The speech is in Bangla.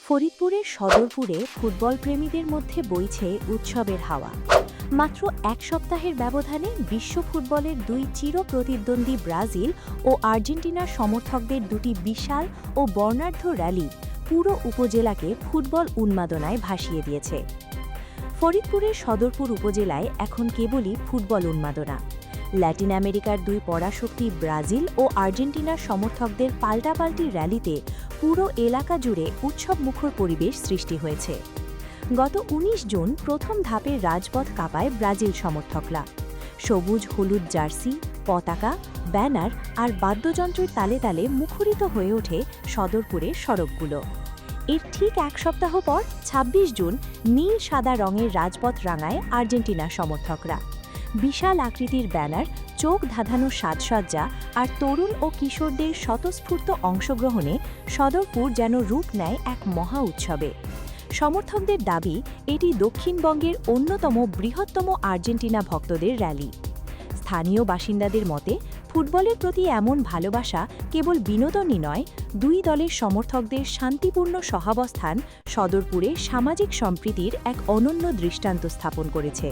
ফরিদপুরের সদরপুরে ফুটবল প্রেমীদের মধ্যে বইছে উৎসবের হাওয়া। মাত্র এক সপ্তাহের ব্যবধানে বিশ্ব ফুটবলের দুই চিরপ্রতিদ্বন্দ্বী ব্রাজিল ও আর্জেন্টিনার সমর্থকদের দুটি বিশাল ও বর্ণাঢ্য র্যালি পুরো উপজেলাকে ফুটবল উন্মাদনায় ভাসিয়ে দিয়েছে। ফরিদপুরের সদরপুর উপজেলায় এখন কেবলই ফুটবল উন্মাদনা। ল্যাটিন আমেরিকার দুই পরাশক্তি ব্রাজিল ও আর্জেন্টিনার সমর্থকদের পাল্টাপাল্টি র্যালিতে পুরো এলাকা জুড়ে উৎসবমুখর পরিবেশ সৃষ্টি হয়েছে। গত ১৯ জুন প্রথম ধাপের রাজপথ কাঁপায় ব্রাজিল সমর্থকরা। সবুজ হলুদ জার্সি, পতাকা, ব্যানার আর বাদ্যযন্ত্রের তালে তালে মুখরিত হয়ে ওঠে সদরপুরের সড়কগুলো। এর ঠিক এক সপ্তাহ পর ২৬ জুন নীল সাদা রঙের রাজপথ রাঙায় আর্জেন্টিনার সমর্থকরা। বিশাল আকৃতির ব্যানার, চোখ ধাঁধানো সাজসজ্জা আর তরুণ ও কিশোরদের স্বতঃস্ফূর্ত অংশগ্রহণে সদরপুর যেন রূপ নেয় এক মহা উৎসবে। সমর্থকদের দাবি, এটি দক্ষিণবঙ্গের অন্যতম বৃহত্তম আর্জেন্টিনা ভক্তদের র্যালি। স্থানীয় বাসিন্দাদের মতে, ফুটবলের প্রতি এমন ভালোবাসা কেবল বিনোদনই নয়, দুই দলের সমর্থকদের শান্তিপূর্ণ সহাবস্থান সদরপুরে সামাজিক সম্প্রীতির এক অনন্য দৃষ্টান্ত স্থাপন করেছে।